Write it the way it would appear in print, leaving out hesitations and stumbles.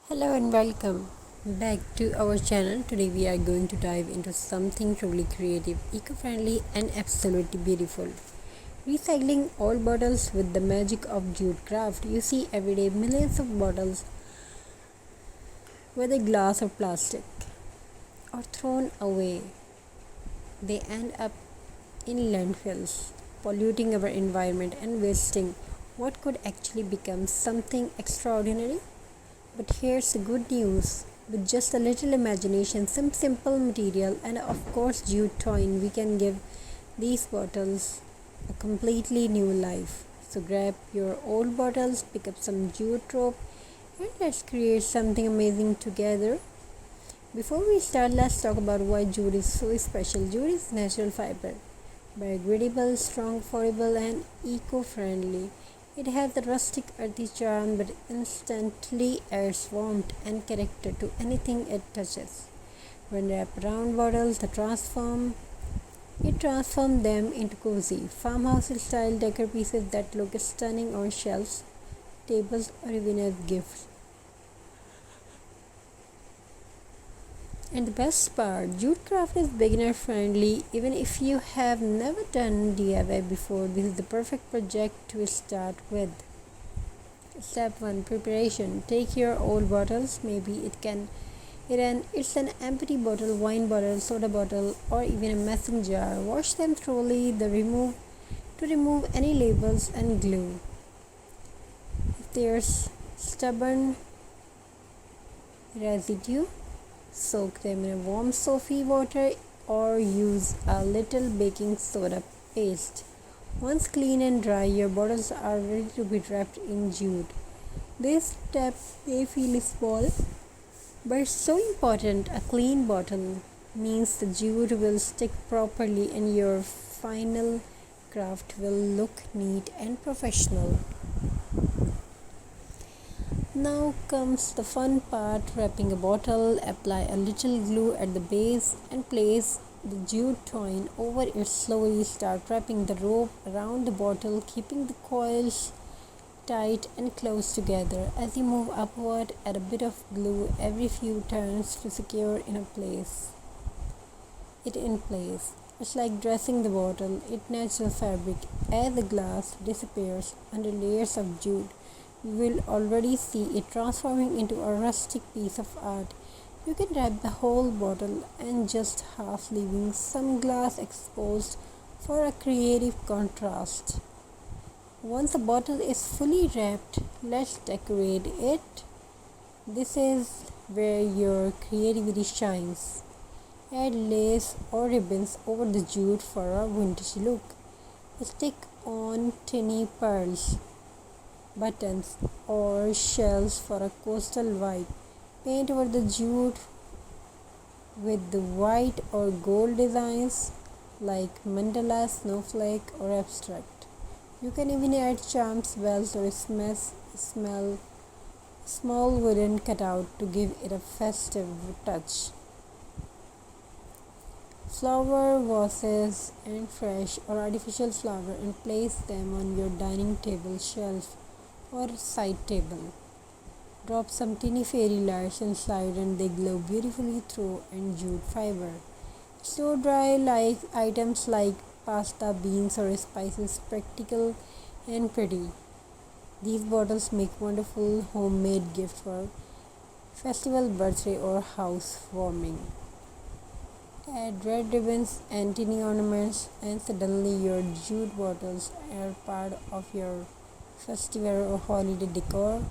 Hello and welcome back to our channel. Today we are going to dive into something truly creative, eco-friendly and absolutely beautiful. Recycling old bottles with the magic of Jute Craft. You see every day millions of bottles, whether glass or plastic, are thrown away. They end up in landfills, polluting our environment and wasting what could actually become something extraordinary. But here's the good news. With just a little imagination, some simple material, and of course jute twine, we can give these bottles a completely new life. So grab your old bottles, pick up some jute rope, and let's create something amazing together. Before we start, let's talk about why jute is so special. Jute is natural fiber, biodegradable, strong, affordable, and eco-friendly. It has the rustic earthy charm but instantly adds warmth and character to anything it touches. When wrapped around bottles, it transforms them into cozy, farmhouse style decor pieces that look stunning on shelves, tables, or even as gifts. And the best part, jute craft is beginner friendly. Even if you have never done DIY before, this is the perfect project to start with. Step 1, preparation. Take your old bottles, maybe it's an empty bottle, wine bottle, soda bottle, or even a mason jar. Wash them thoroughly to remove any labels and glue. If there's stubborn residue, soak them in a warm soapy water or use a little baking soda paste. Once clean and dry, your bottles are ready to be wrapped in jute. This step may feel small, but it's so important. A clean bottle means the jute will stick properly and your final craft will look neat and professional. Now comes the fun part, wrapping a bottle. Apply a little glue at the base and place the jute twine over it slowly. Start wrapping the rope around the bottle, keeping the coils tight and close together. As you move upward, add a bit of glue every few turns to secure it in place. It's like dressing the bottle. It's natural fabric. As the glass disappears under layers of jute, you will already see it transforming into a rustic piece of art. You can wrap the whole bottle and just half leaving some glass exposed for a creative contrast. Once the bottle is fully wrapped, let's decorate it. This is where your creativity shines. Add lace or ribbons over the jute for a vintage look. Stick on tiny pearls, buttons, or shells for a coastal vibe. Paint over the jute with the white or gold designs like mandala, snowflake, or abstract. You can even add charms, bells, or small wooden cutout to give it a festive touch. Flower vases and fresh or artificial flower and place them on your dining table shelf or side table. Drop some teeny fairy lights inside and they glow beautifully through and jute fiber. Store dry like items like pasta, beans, or spices, practical and pretty. These bottles make wonderful homemade gifts for festival, birthday, or housewarming. Add red ribbons and tiny ornaments, and suddenly your jute bottles are part of your festival or holiday decor.